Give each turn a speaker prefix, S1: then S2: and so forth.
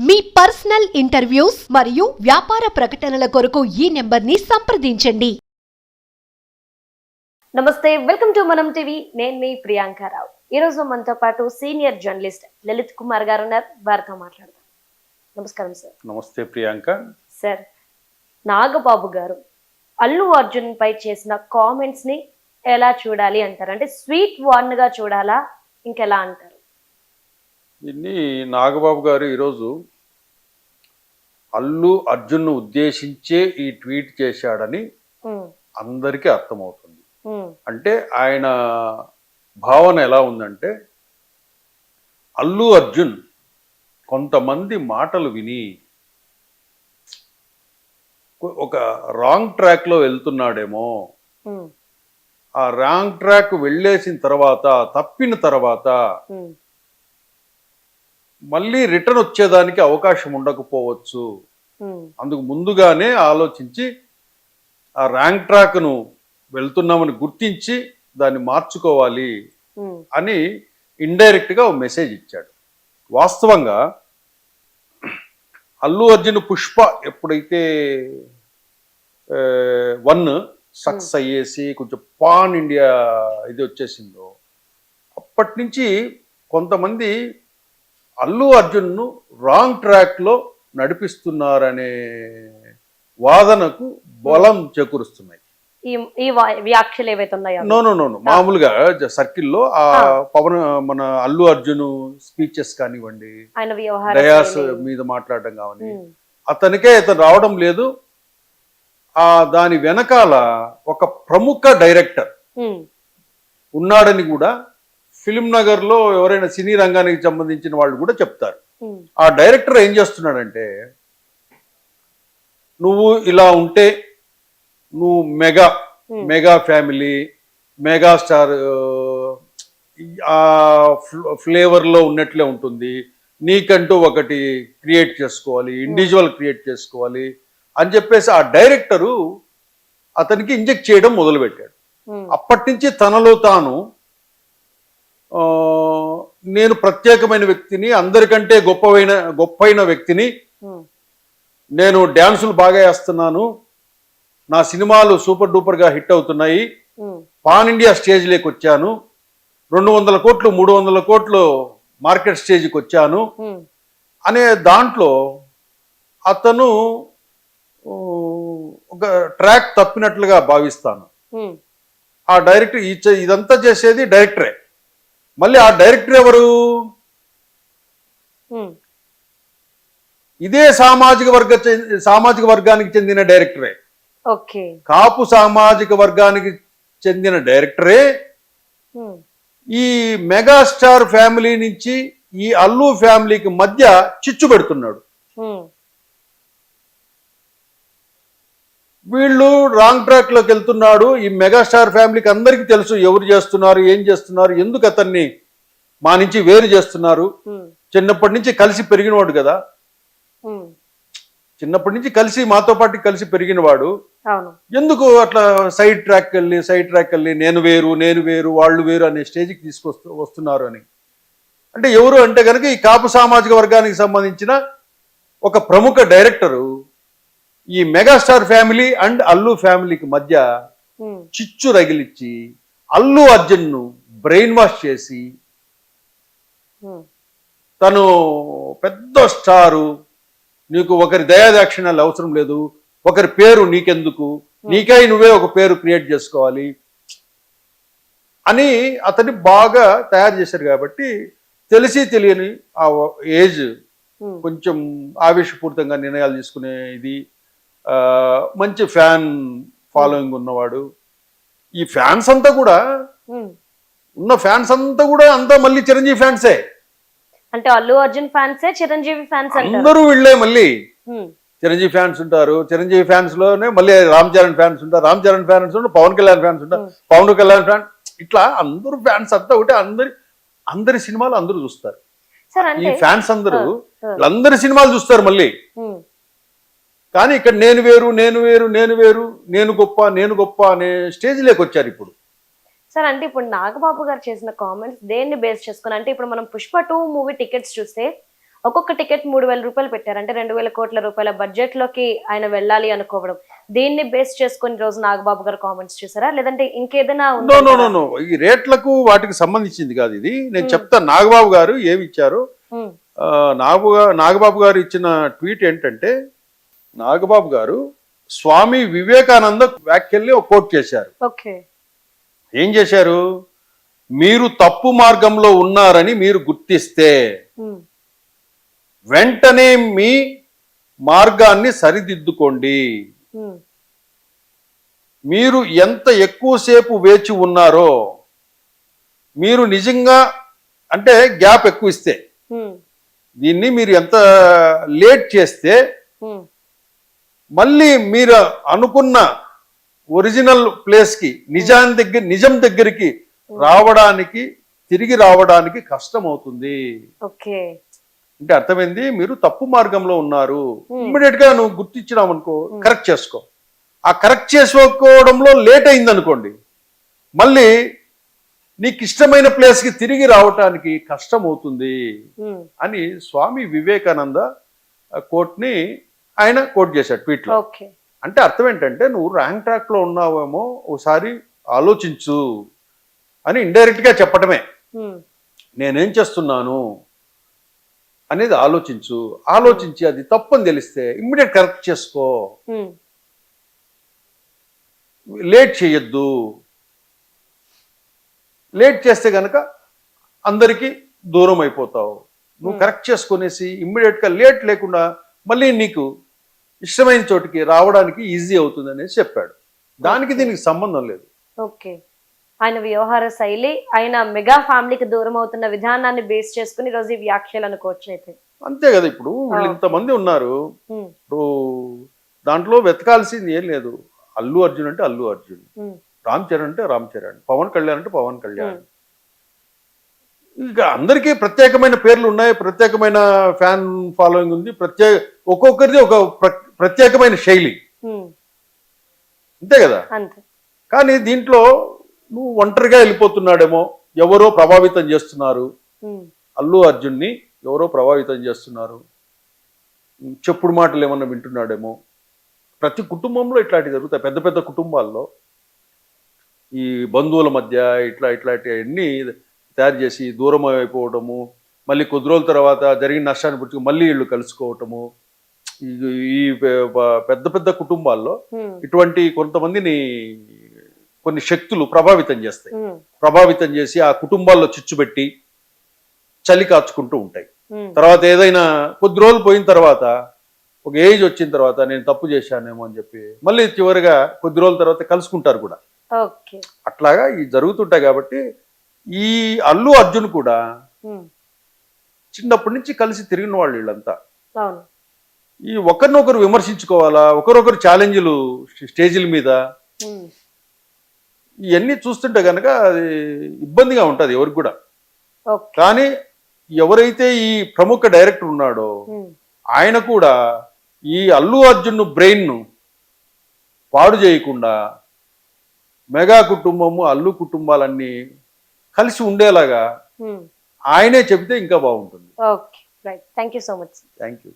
S1: మీ personal interviews మరియు వ్యాపార ప్రకటనల కొరకు ఈ నెంబర్ని సంప్రదించండి.
S2: నమస్తే, వెల్కమ్ టు మనం టీవీ. నేను మీ ప్రియాంక రావు. ఈరోజు మనతో పాటు సీనియర్ జర్నలిస్ట్ లలిత్ కుమార్ గారు ఉన్నారు. వారితో మాట్లాడదాం. నమస్కారం సార్.
S3: నమస్తే ప్రియాంక.
S2: సార్, నాగబాబు గారు అల్లు అర్జున్ పై చేసిన కామెంట్స్ ని ఎలా చూడాలి అంటారు? అంటే స్వీట్ వార్న్ గా చూడాలా, ఇంకెలా అంటారు?
S3: దీన్ని నాగబాబు గారు ఈరోజు అల్లు అర్జున్ను ఉద్దేశించే ఈ ట్వీట్ చేశాడని అందరికీ అర్థమవుతుంది. అంటే ఆయన భావన ఎలా ఉందంటే, అల్లు అర్జున్ కొంతమంది మాటలు విని ఒక రాంగ్ ట్రాక్లో వెళ్తున్నాడేమో, ఆ రాంగ్ ట్రాక్ వెళ్ళేసిన తర్వాత, తప్పిన తర్వాత మళ్ళీ రిటర్న్ వచ్చేదానికి అవకాశం ఉండకపోవచ్చు. అందుకు ముందుగానే ఆలోచించి ఆ ర్యాంక్ ట్రాక్ను వెళ్తున్నామని గుర్తించి దాన్ని మార్చుకోవాలి అని ఇండైరెక్ట్గా ఒక మెసేజ్ ఇచ్చాడు. వాస్తవంగా అల్లు అర్జున్ పుష్ప ఎప్పుడైతే 1 సక్సెస్ అయ్యేసి కొంచెం పాన్ ఇండియా ఇది వచ్చేసిందో, అప్పటి నుంచి కొంతమంది అల్లు అర్జున్ను రాంగ్ ట్రాక్లో నడిపిస్తున్నారనే వాదనకు బలం చేకూరుస్తున్నాయి.
S2: ఈ వ్యాఖ్యలు ఏవైతే ఉన్నాయో
S3: నో మామూలుగా సర్కిల్లో ఆ పవన్ మన అల్లు అర్జున్ స్పీచెస్ కానివ్వండి, డయాస్ మీద మాట్లాడడం కావని, అతనికే ఇతను రావడం లేదు. దాని వెనకాల ఒక ప్రముఖ డైరెక్టర్ ఉన్నాడని కూడా ఫిలిం నగర్ లో ఎవరైనా సినీ రంగానికి సంబంధించిన వాళ్ళు కూడా చెప్తారు. ఆ డైరెక్టర్ ఏం చేస్తున్నాడంటే, నువ్వు ఇలా ఉంటే నువ్వు మెగా ఫ్యామిలీ, మెగాస్టార్ ఫ్లేవర్లో ఉన్నట్లే ఉంటుంది, నీకంటూ ఒకటి క్రియేట్ చేసుకోవాలి, ఇండివిజువల్ క్రియేట్ చేసుకోవాలి అని చెప్పేసి ఆ డైరెక్టరు అతనికి ఇంజెక్ట్ చేయడం మొదలుపెట్టాడు. అప్పటి నుంచి తనలో తాను నేను ప్రత్యేకమైన వ్యక్తిని, అందరికంటే గొప్పైన వ్యక్తిని, నేను డ్యాన్సులు బాగా వేస్తున్నాను, నా సినిమాలు సూపర్ డూపర్ గా హిట్ అవుతున్నాయి, పాన్ ఇండియా స్టేజ్లోకి వచ్చాను, 200 కోట్లు 300 కోట్లు మార్కెట్ స్టేజ్కి వచ్చాను అనే దాంట్లో అతను ఒక ట్రాక్ తప్పినట్లుగా భావిస్తాను. ఆ డైరెక్టర్ ఇదంతా చేసేది డైరెక్టరే. మళ్ళీ ఆ డైరెక్టర్ ఎవరు? ఇదే సామాజిక వర్గానికి చెందిన డైరెక్టరే. కాపు సామాజిక వర్గానికి చెందిన డైరెక్టరే ఈ మెగాస్టార్ ఫ్యామిలీ నుంచి ఈ అల్లు ఫ్యామిలీకి మధ్య చిచ్చు పెడుతున్నాడు. వీళ్ళు రాంగ్ ట్రాక్ లోకి వెళ్తున్నాడు. ఈ మెగాస్టార్ ఫ్యామిలీకి అందరికీ తెలుసు ఎవరు చేస్తున్నారు, ఏం చేస్తున్నారు, ఎందుకు అతన్ని మా నుంచి వేరు చేస్తున్నారు. చిన్నప్పటి నుంచి కలిసి పెరిగినవాడు కదా, చిన్నప్పటి నుంచి కలిసి మాతో పాటు కలిసి పెరిగినవాడు, ఎందుకు అట్లా సైడ్ ట్రాక్ వెళ్ళి నేను వేరు వాళ్ళు వేరు అనే స్టేజ్కి వస్తున్నారు అని. అంటే ఎవరు అంటే కనుక ఈ కాపు సామాజిక వర్గానికి సంబంధించిన ఒక ప్రముఖ డైరెక్టరు ఈ మెగాస్టార్ ఫ్యామిలీ అండ్ అల్లు ఫ్యామిలీకి మధ్య చిచ్చు రగిలిచ్చి అల్లు అర్జున్ను బ్రెయిన్ వాష్ చేసి, తను పెద్ద స్టారు, నీకు ఒకరి దయాదాక్షిణ్యాలు అవసరం లేదు, ఒకరి పేరు నీకెందుకు, నీకై నువ్వే ఒక పేరు క్రియేట్ చేసుకోవాలి అని అతన్ని బాగా తయారు చేశారు. కాబట్టి తెలిసి తెలియని ఆ ఏజ్, కొంచెం ఆవేశపూరితంగా నిర్ణయాలు తీసుకునే ఇది, మంచి ఫ్యాన్ ఫాలోయింగ్ ఉన్నవాడు. ఈ ఫ్యాన్స్ అంతా కూడా అంతా మళ్ళీ చిరంజీవి ఫ్యాన్సే.
S2: అంటే అల్లు అర్జున్ ఫ్యాన్సే చిరంజీవి ఫ్యాన్స్
S3: అందరూ వీళ్ళే. మళ్ళీ చిరంజీవి ఫ్యాన్స్ ఉంటారు, చిరంజీవి ఫ్యాన్స్ లోనే మళ్ళీ రామ్ చరణ్ ఫ్యాన్స్ ఉంటారు, రామ్ చరణ్ ఫ్యాన్స్ ఉంటారు, పవన్ కళ్యాణ్ ఫ్యాన్స్ ఉంటారు, పవన్ కళ్యాణ్ ఫ్యాన్స్, ఇట్లా అందరూ ఫ్యాన్స్ అంతా ఒకటే. అందరి సినిమాలు అందరూ చూస్తారు. ఈ ఫ్యాన్స్ అందరి సినిమాలు చూస్తారు మళ్ళీ. కానీ ఇక్కడ నేను వేరు, నేను గొప్ప అనే స్టేజ్లోకి వచ్చారు ఇప్పుడు.
S2: సార్ అంటే ఇప్పుడు నాగబాబు గారు చేసిన కామెంట్స్ దేన్ని బేస్ చేసుకుని అంటే ఇప్పుడు మనం పుష్ప 2 మూవీ టికెట్స్ చూస్తే ఒక్కొక్క టికెట్ 3,000 రూపాయలు పెట్టారు. అంటే 2,000 కోట్ల రూపాయల బడ్జెట్ లోకి ఆయన వెళ్ళాలి అనుకోవడం. దీన్ని బేస్ చేసుకొని ఈ రోజు నాగబాబు గారు కామెంట్స్ చేశారా? లేదంటే ఇంకేదైనా
S3: నో
S2: ఉందా?
S3: నో నో నో ఈ రేట్లకు వాటికి సంబంధించింది కాదు ఇది. నేను చెప్తాను నాగబాబు గారు ఏమి ఇచ్చారు.
S2: ఉమ్,
S3: నాగబాబు గారు ఇచ్చిన ట్వీట్ ఏంటంటే, నాగబాబు గారు స్వామి వివేకానంద వ్యాఖ్యల్ని ఒక కోట్ చేశారు.
S2: ఓకే.
S3: ఏం చేశారు? మీరు తప్పు మార్గంలో ఉన్నారని మీరు గుర్తిస్తే
S2: ఉమ్,
S3: వెంటనే మీ మార్గాన్ని సరిదిద్దుకోండి.
S2: ఉమ్,
S3: మీరు ఎంత ఎక్కువసేపు వేచి ఉన్నారో, మీరు నిజంగా అంటే గ్యాప్ ఎక్కువ ఇస్తే,
S2: ఉమ్,
S3: దీన్ని మీరు ఎంత లేట్ చేస్తే
S2: ఉమ్,
S3: మళ్ళీ మీరు అనుకున్న ఒరిజినల్ ప్లేస్కి నిజం దగ్గరికి రావడానికి తిరిగి రావడానికి కష్టం అవుతుంది.
S2: ఓకే.
S3: అంటే అర్థమైంది, మీరు తప్పు మార్గంలో ఉన్నారు.
S2: Hmm.
S3: ఇమ్మీడియట్ గా నువ్వు గుర్తించినావు అనుకో, కరెక్ట్ చేసుకో. ఆ కరెక్ట్ చేసుకోవడంలో లేట్ అయింది అనుకోండి, మళ్ళీ నీకు ఇష్టమైన ప్లేస్ కి తిరిగి రావటానికి కష్టం అవుతుంది
S2: ఉమ్,
S3: అని స్వామి వివేకానంద కోట్ ని ఆయన కోట్ చేశాడు ట్వీట్ లో.
S2: ఓకే.
S3: అంటే అర్థం ఏంటంటే, నువ్వు ర్యాంక్ ట్రాక్ లో ఉన్నావేమో ఒకసారి ఆలోచించు అని ఇండైరెక్ట్ గా చెప్పటమే.
S2: ఉమ్,
S3: నేనేం చేస్తున్నాను అనేది ఆలోచించు. ఆలోచించి అది తప్పని తెలిస్తే ఇమ్మీడియట్ కరెక్ట్ చేసుకో.
S2: ఉమ్,
S3: లేట్ చేయొద్దు. లేట్ చేస్తే గనక అందరికీ దూరం అయిపోతావు. నువ్వు కరెక్ట్ చేసుకునేసి ఇమ్మీడియట్ గా లేట్ లేకుండా మళ్ళీ నీకు ఇష్టమైన చోటికి రావడానికి ఈజీ అవుతుంది అనేసి చెప్పాడు. దానికి దీనికి సంబంధం లేదు.
S2: ఓకే. ఆయన వ్యవహార శైలి, ఆయన మెగా ఫ్యామిలీకి దూరం అవుతున్న విధానాన్ని బేస్ చేసుకుని ఈ రోజు ఈ వ్యాఖ్యలు అనుకోవచ్చు అయితే.
S3: అంతే కదా. ఇప్పుడు వీళ్ళు ఇంతమంది ఉన్నారు.
S2: ఉమ్,
S3: ఇప్పుడు దాంట్లో వెతకాల్సింది ఏం లేదు. అల్లు అర్జున్ అంటే అల్లు అర్జున్,
S2: ఉమ్,
S3: రామ్ చరణ్ అంటే రామ్ చరణ్, పవన్ కళ్యాణ్ అంటే పవన్ కళ్యాణ్.
S2: ఉమ్,
S3: ఇక అందరికీ ప్రత్యేకమైన పేర్లు ఉన్నాయి, ప్రత్యేకమైన ఫ్యాన్ ఫాలోయింగ్ ఉంది, ఒక్కొక్కరిది ఒక ప్రత్యేకమైన శైలి.
S2: ఉమ్,
S3: అంతే కదా.
S2: అంతే.
S3: కానీ దీంట్లో నువ్వు ఒంటరిగా వెళ్ళిపోతున్నాడేమో, ఎవరో ప్రభావితం చేస్తున్నారు.
S2: ఉమ్,
S3: అల్లు అర్జున్ని ఎవరో ప్రభావితం చేస్తున్నారు. చెప్పుడు మాటలు ఏమన్నా వింటున్నాడేమో. ప్రతి కుటుంబంలో ఇట్లాంటివి జరుగుతాయి. పెద్ద పెద్ద కుటుంబాల్లో ఈ బంధువుల మధ్య ఇట్లాంటివన్నీ తయారు చేసి దూరం అయిపోవటము, మళ్ళీ కొద్ది రోజుల తర్వాత జరిగిన నష్టాన్ని పుచ్చుకు మళ్ళీ వీళ్ళు కలుసుకోవటము. ఈ పెద్ద పెద్ద కుటుంబాల్లో
S2: ఉమ్,
S3: ఇటువంటి కొంతమందిని కొన్ని శక్తులు ప్రభావితం చేస్తాయి.
S2: ఉమ్,
S3: ప్రభావితం చేసి ఆ కుటుంబాల్లో చిచ్చుపెట్టి చలి కాచుకుంటూ ఉంటాయి.
S2: ఉమ్,
S3: తర్వాత ఏదైనా కొద్ది రోజులు పోయిన తర్వాత, ఒక ఏజ్ వచ్చిన తర్వాత నేను తప్పు చేశానేమో అని చెప్పి మళ్ళీ చివరిగా కొద్ది రోజుల తర్వాత కలుసుకుంటారు కూడా.
S2: ఓకే.
S3: అట్లాగా ఇవి జరుగుతుంటాయి. కాబట్టి ఈ అల్లు అర్జున్ కూడా
S2: ఉమ్,
S3: చిన్నప్పటి నుంచి కలిసి తిరిగిన వాళ్ళు వీళ్ళంతా.
S2: అవును.
S3: ఈ ఒకరినొకరు విమర్శించుకోవాలా, ఒకరొకరు ఛాలెంజ్లు స్టేజీల మీద,
S2: ఉమ్,
S3: ఇవన్నీ చూస్తుంటే కనుక అది ఇబ్బందిగా ఉంటుంది ఎవరికి కూడా.
S2: ఓకే.
S3: కానీ ఎవరైతే ఈ ప్రముఖ డైరెక్టర్ ఉన్నాడో
S2: ఉమ్,
S3: ఆయన కూడా ఈ అల్లు అర్జున్ బ్రెయిన్ను పాడు చేయకుండా మెగా కుటుంబము అల్లు కుటుంబాలన్నీ కలిసి ఉండేలాగా
S2: ఉమ్,
S3: ఆయనే చెబితే ఇంకా బాగుంటుంది.
S2: Okay. Right. Thank you so much.
S3: Thank you.